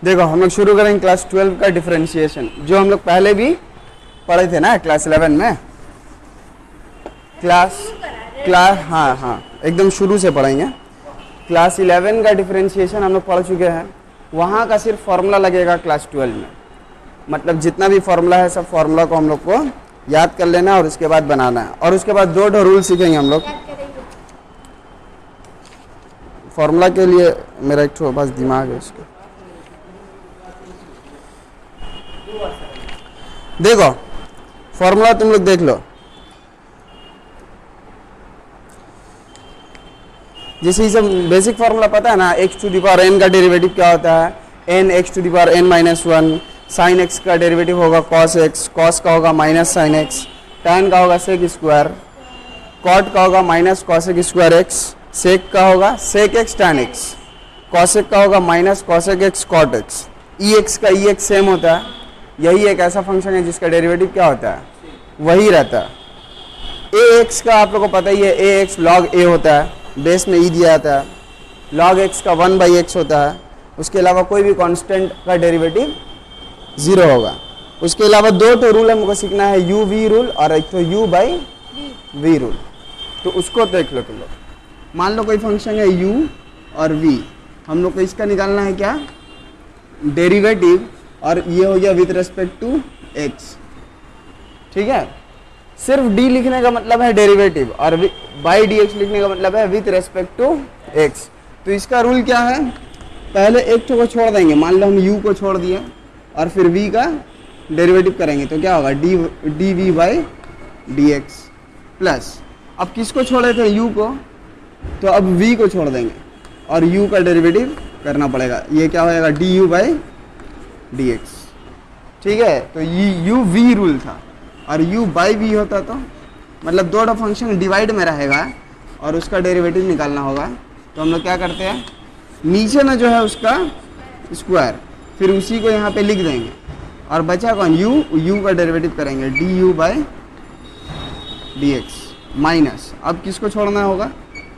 देखो हम लोग शुरू करेंगे क्लास 12 का डिफरेंशिएशन, जो हम लोग पहले भी पढ़े थे ना क्लास 11 में। क्लास हाँ एकदम शुरू से पढ़ेंगे। क्लास 11 का डिफरेंशिएशन हम लोग पढ़ चुके हैं, वहाँ का सिर्फ फॉर्मूला लगेगा क्लास 12 में। मतलब जितना भी फॉर्मूला है सब फॉर्मूला को हम लोग को याद कर लेना है और उसके बाद बनाना है। और उसके बाद दो रूल सीखेंगे हम लोग। फॉर्मूला के लिए मेरा एक ठो बस दिमाग है उसका। देखो फॉर्मूला तुम लोग देख लो। जैसे सब बेसिक फॉर्मूला पता है ना, x to the power n का डेरिवेटिव क्या होता है, n x to the power n minus 1। Sine x का डेरिवेटिव होगा cos x, cos का होगा माइनस साइन x, tan का होगा sec स्क्वायर, cot का होगा minus cosec square x, sec का होगा sec x tan x, cosec का होगा minus cosec x cot x। ex का ex सेम होता है। यही एक ऐसा फंक्शन है जिसका डेरिवेटिव क्या होता है, वही रहता है। ax का आप लोगों को पता ही है, ax log a होता है, बेस में e दिया जाता है। log x का 1/x होता है। उसके अलावा कोई भी कांस्टेंट का डेरिवेटिव 0 होगा। उसके अलावा दो तो रूल हमको सीखना है, u v रूल और एक तो u/v रूल। तो उसको देख लो तुम लोग। मान लो कोई फंक्शन है u और v, हम लोग को इसका निकालना है क्या, डेरिवेटिव, और ये हो गया विथ रेस्पेक्ट टू x। ठीक है, सिर्फ d लिखने का मतलब है डेरिवेटिव और बाई dx लिखने का मतलब है विथ रेस्पेक्ट टू x। तो इसका रूल क्या है, पहले एक को छोड़ देंगे। मान लो हम u को छोड़ दिए और फिर v का डेरिवेटिव करेंगे तो क्या होगा, dv बाई dx प्लस, अब किसको छोड़े थे, u को, तो अब v को छोड़ देंगे और u का डेरिवेटिव करना पड़ेगा। ये क्या होगा, du बाई dx। ठीक है, तो ये u v रूल था और u बाई v होता तो मतलब दो फंक्शन डिवाइड में रहेगा और उसका डेरिवेटिव निकालना होगा। तो हम लोग क्या करते हैं, नीचे में जो है उसका स्क्वायर, फिर उसी को यहाँ पे लिख देंगे और बचा कौन, u का डेरिवेटिव करेंगे du बाई dx माइनस, अब किसको छोड़ना होगा,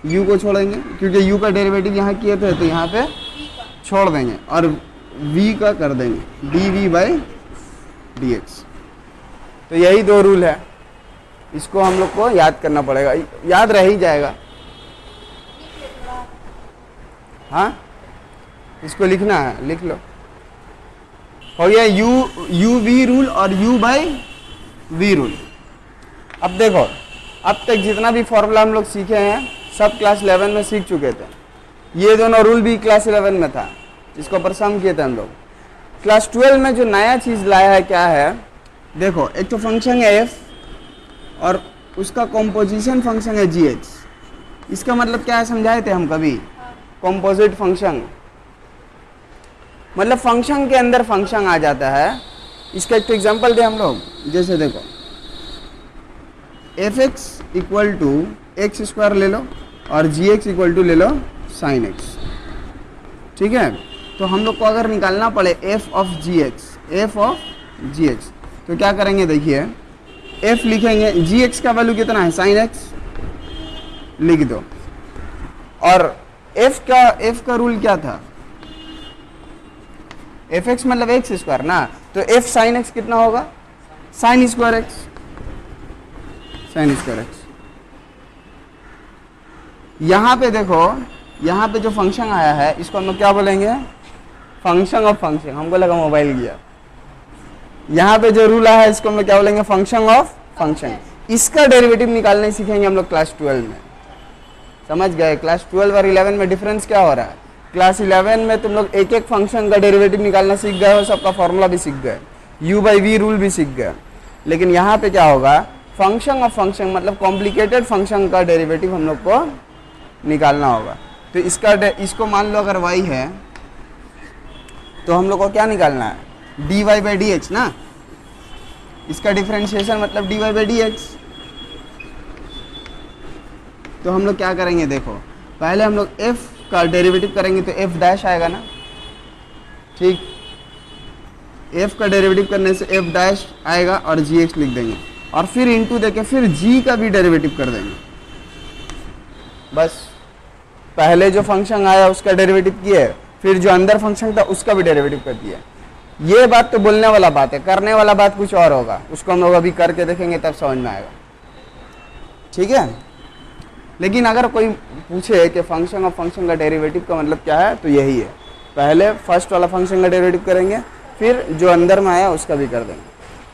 u को छोड़ेंगे क्योंकि u का डेरिवेटिव यहाँ किए थे तो यहाँ पे छोड़ देंगे और v का कर देंगे dv बाई dx। तो यही दो रूल है, इसको हम लोग को याद करना पड़ेगा, याद रह ही जाएगा। हाँ, इसको लिखना है, लिख लो। हो गया u v रूल और u बाई v रूल। अब देखो, अब तक जितना भी फॉर्मूला हम लोग सीखे हैं सब क्लास 11 में सीख चुके थे। ये दोनों रूल भी क्लास 11 में था, इसको ऊपर सम किए थे हम लोग। क्लास 12 में जो नया चीज़ लाया है क्या है, देखो एक तो फंक्शन है f और उसका कॉम्पोजिशन फंक्शन है gh। इसका मतलब क्या है, समझाए थे हम कभी, कॉम्पोजिट फंक्शन मतलब फंक्शन के अंदर फंक्शन आ जाता है। इसका एक तो एग्जांपल दे हम लोग, जैसे देखो fx equal to x square ले लो और gx इक्वल टू ले लो साइन x। ठीक है, तो हम लोग को अगर निकालना पड़े f ऑफ gx, तो क्या करेंगे, देखिए f लिखेंगे, gx का वैल्यू कितना है, साइन x लिख दो। और f का रूल क्या था, fx मतलब एक्स स्क्वायर ना, तो f साइन x कितना होगा, sine square x, sine square x। यहाँ पे देखो, यहाँ पे जो फंक्शन आया है इसको हम लोग क्या बोलेंगे, फंक्शन ऑफ फंक्शन। हमको लगा मोबाइल गया। यहाँ पे जो रूल आया है इसको हम लोग क्या बोलेंगे, फंक्शन ऑफ फंक्शन। इसका डेरिवेटिव निकालने सीखेंगे हम लोग क्लास 12 में। समझ गए, क्लास 12 और 11 में डिफरेंस क्या हो रहा है। क्लास 11 में तुम लोग एक एक फंक्शन का डेरिवेटिव निकालना सीख गए हो, सबका फॉर्मूला भी सीख गए, u बाई v रूल भी सीख गए। लेकिन यहाँ पे क्या होगा, फंक्शन ऑफ फंक्शन मतलब कॉम्प्लिकेटेड फंक्शन का डेरिवेटिव हम लोग को निकालना होगा। तो इसको मान लो अगर y है तो हम लोग को क्या निकालना है, dy बाई dx ना। इसका डिफरेंशिएशन मतलब dy बाई dx। तो हम लोग क्या करेंगे, देखो पहले हम लोग f का डेरिवेटिव करेंगे तो f डैश आएगा ना। ठीक, f का डेरिवेटिव करने से f डैश आएगा और gx लिख देंगे। और फिर इंटू देके फिर जी का भी डेरिवेटिव कर देंगे। बस पहले जो फंक्शन आया उसका डेरिवेटिव किया है, फिर जो अंदर फंक्शन था उसका भी डेरिवेटिव कर दिया। ये बात तो बोलने वाला बात है, करने वाला बात कुछ और होगा, उसको हम लोग अभी करके देखेंगे तब समझ में आएगा। ठीक है, लेकिन अगर कोई पूछे कि फंक्शन ऑफ फंक्शन का डेरिवेटिव का मतलब क्या है, तो यही है, पहले फर्स्ट वाला फंक्शन का डेरिवेटिव करेंगे, फिर जो अंदर में आया उसका भी कर देंगे।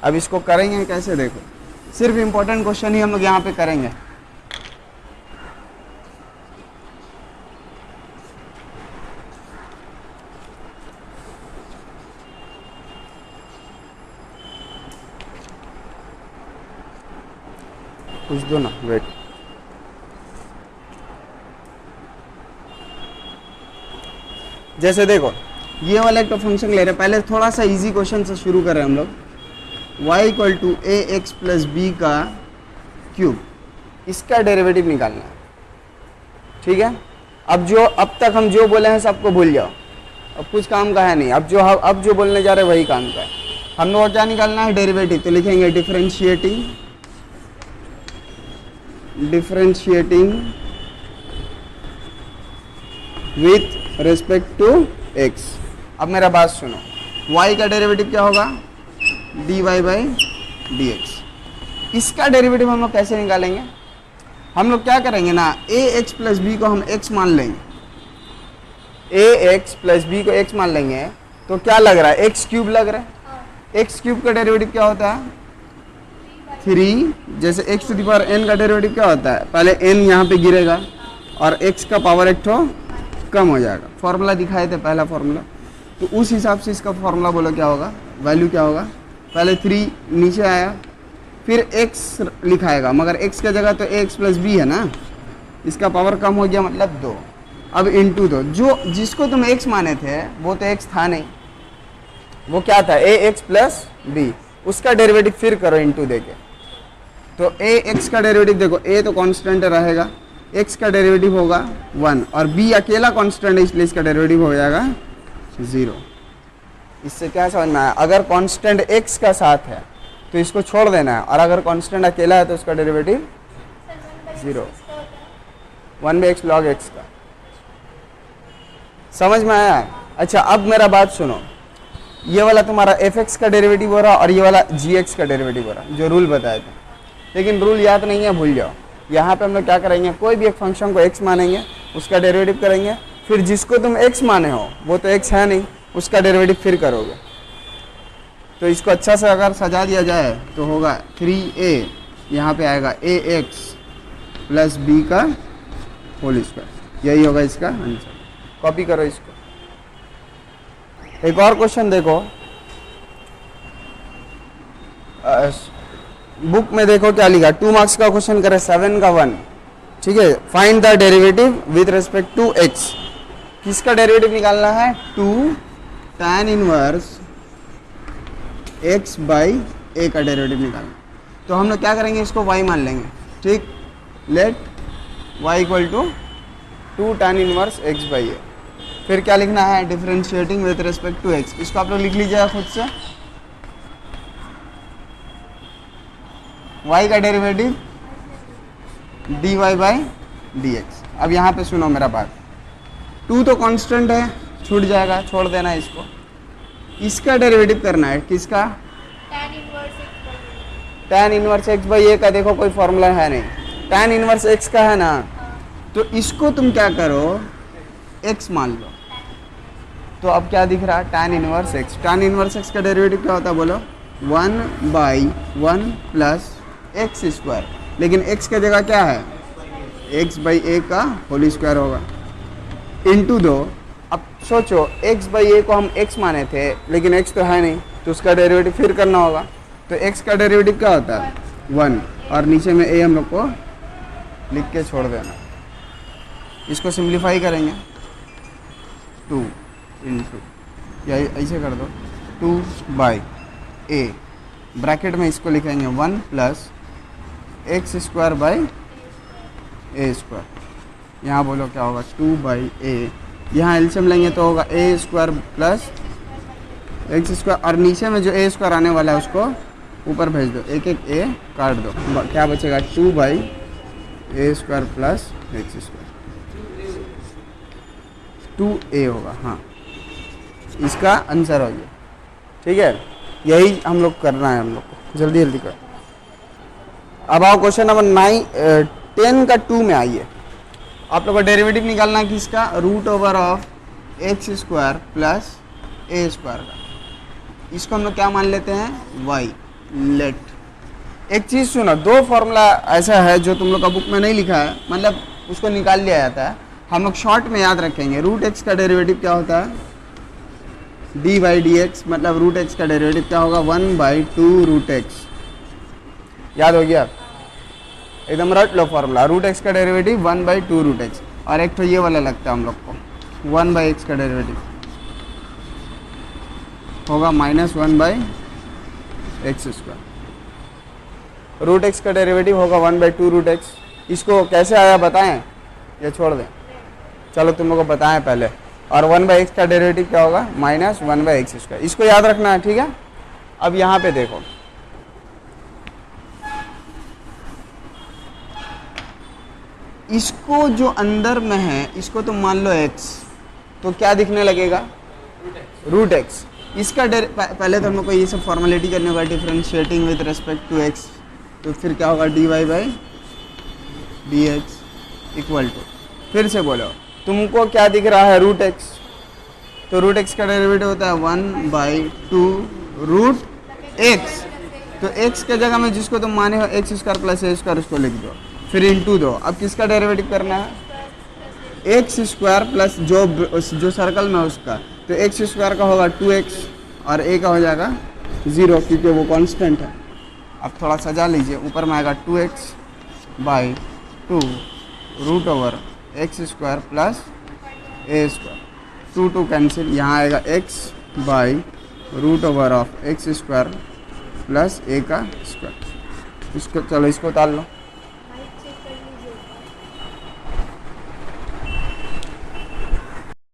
अब इसको करेंगे कैसे, देखो, सिर्फ इंपॉर्टेंट क्वेश्चन ही हम लोग यहाँ पे करेंगे। कुछ दो ना, वेट। जैसे देखो ये वाला एक तो फंक्शन ले रहे हैं, पहले थोड़ा सा इजी क्वेश्चन से शुरू कर रहे हैं हम लोग। y equal to a x plus b का क्यूब, इसका डेरिवेटिव निकालना है। ठीक है, अब तक हम जो बोले हैं सबको भूल जाओ, अब कुछ काम का है नहीं, अब जो बोलने जा रहे हैं वही काम का है। हम लोग को क्या निकालना है, डेरिवेटिव। तो लिखेंगे differentiating with respect to x। अब मेरा बात सुनो, y का डेरिवेटिव क्या होगा, dy बाई डी एक्स। इसका डेरिवेटिव हम लोग कैसे निकालेंगे, हम लोग क्या करेंगे ना, ए एक्स प्लस बी को हम x मान लेंगे, ए एक्स प्लस बी को x मान लेंगे, तो क्या लग रहा है, एक्स क्यूब लग रहा है। एक्स क्यूब का डेरिवेटिव क्या होता है, 3। जैसे x to the power n का डेरिवेटिव क्या होता है, पहले n यहाँ पे गिरेगा और x का पावर एक ठो कम हो जाएगा। फॉर्मूला दिखाए थे पहला फॉर्मूला, तो उस हिसाब से इसका फॉर्मूला बोलो क्या होगा, वैल्यू क्या होगा, पहले 3 नीचे आया, फिर x लिखाएगा, मगर x का जगह तो ax प्लस बी है ना, इसका पावर कम हो गया मतलब 2। अब इंटू 2, जो जिसको तुम x माने थे वो तो x था नहीं, वो क्या था, ax प्लस बी, उसका डेरिवेटिव फिर करो इंटू देके। तो ax का डेरिवेटिव देखो, a तो कांस्टेंट रहेगा, x का डेरिवेटिव होगा 1 और b अकेला कांस्टेंट है, इसलिए इसका डेरिवेटिव हो जाएगा 0। इससे क्या समझ में आया, अगर कांस्टेंट x का साथ है तो इसको छोड़ देना है, और अगर कांस्टेंट अकेला है तो उसका डेरिवेटिव 0, 1/x log x का। समझ में आया। अच्छा, अब मेरा बात सुनो, ये वाला तुम्हारा fx का डेरिवेटिव हो रहा और ये वाला gx का डेरिवेटिव हो रहा, जो रूल बताए थे, लेकिन रूल याद नहीं है, भूल जाओ। यहाँ पे हम लोग क्या करेंगे, कोई भी एक फंक्शन को x मानेंगे, उसका डेरिवेटिव करेंगे, फिर जिसको तुम x माने हो वो तो x है नहीं, उसका डेरिवेटिव फिर करोगे। तो इसको अच्छा से अगर सजा दिया जाए तो होगा 3a, यहाँ पे आएगा ax प्लस b का होल स्क्वायर, यही होगा इसका आंसर। कॉपी करो इसको। एक और क्वेश्चन देखो, बुक में देखो क्या लिखा, 2 मार्क्स का क्वेश्चन करे, 7 का 1। ठीक है, find the derivative with respect to x। किसका डेरिवेटिव निकालना है, 2 tan inverse x by a का डेरिवेटिव निकालना। तो हम लोग क्या करेंगे, इसको y मान लेंगे। ठीक, let y equal to 2 tan inverse x by a। फिर क्या लिखना है, differentiating with respect to x। इसको आप लोग लिख लीजिएगा खुद से, y का derivative dy by D x. अब यहाँ पे सुनो मेरा बात, 2 तो कांस्टेंट है, छूट जाएगा, छोड़ देना इसको। इसका डेरिवेटिव करना है, किसका, tan inverse x by a का। देखो कोई फॉर्मूला है नहीं, tan इनवर्स x का है ना, तो इसको तुम क्या करो, x मान लो। तो अब क्या दिख रहा है, tan inverse x। tan inverse x का डेरिवेटिव क्या होता है बोलो, 1/1 प्लस एक्स स्क्वायर, लेकिन x का जगह क्या है, x बाई a का होल स्क्वायर होगा, इंटू 2। अब सोचो x बाई a को हम x माने थे, लेकिन x तो है नहीं, तो उसका डेरिवेटिव फिर करना होगा। तो x का डेरिवेटिव क्या होता है, 1, और नीचे में a हम लोग को लिख के छोड़ देना। इसको सिंप्लीफाई करेंगे, 2 इंटू, या ऐसे कर दो, 2 बाई a, ब्रैकेट में इसको लिखेंगे 1 plus x square by A square. यहाँ बोलो क्या होगा, 2 बाई ए, यहाँ एलसीएम लेंगे तो होगा a square plus x square, और नीचे में जो a स्क्वायर आने वाला है उसको ऊपर भेज दो, एक एक ए काट दो, क्या बचेगा 2/a² प्लस x², 2a होगा। हाँ, इसका आंसर हो गया। ठीक है, यही हम लोग करना है हम लोग को, जल्दी जल्दी कर। अब आओ क्वेश्चन नंबर 10 का 2 में आइए। आप लोग को डेरिवेटिव निकालना है किसका, √x² प्लस a² का। इसको हम लोग क्या मान लेते हैं, y। लेट एक चीज़ सुनो, दो फॉर्मूला ऐसा है जो तुम लोग का बुक में नहीं लिखा है, मतलब उसको निकाल लिया जाता है, हम लोग शॉर्ट में याद रखेंगे। √x का डेरिवेटिव क्या होता है, d/dx, मतलब √x का डेरिवेटिव क्या होगा, 1/2√x। याद हो गया, एकदम रट लो फॉर्मूला। √x का डेरिवेटिव 1/2√x, और एक तो ये वाला लगता है हम लोग को 1/x का डेरिवेटिव होगा -1/x²। √x का डेरिवेटिव होगा 1/2√x। इसको कैसे आया बताएं, ये छोड़ दें, चलो तुम लोग को बताएं पहले। और 1/x का डेरिवेटिव क्या होगा, -1/x²। इसको याद रखना है, ठीक है। अब यहाँ पे देखो, इसको जो अंदर में है इसको तो मान लो x, तो क्या दिखने लगेगा, √x। इसका पहले तो हम लोग को ये सब फॉर्मेलिटी करने होगा, differentiating with respect to x, तो फिर क्या होगा, dy/dx इक्वल टू, फिर से बोलो तुमको क्या दिख रहा है, √x, तो √x का डेरिवेटिव होता है 1/2√x। तो x के जगह में जिसको तुम माने हो x² प्लस a², उसको लिख दो, फिर इंटू दो। अब किसका डेरिवेटिव करना है, x² प्लस जो सर्कल में है उसका, तो x² का होगा 2x और a का हो जाएगा 0, क्योंकि वो कांस्टेंट है। अब थोड़ा सजा लीजिए, ऊपर में आएगा 2x/2 √x² plus a², 2 cancel, यहाँ आएगा x/√x² प्लस a² इसको चलो इसको उतार लो।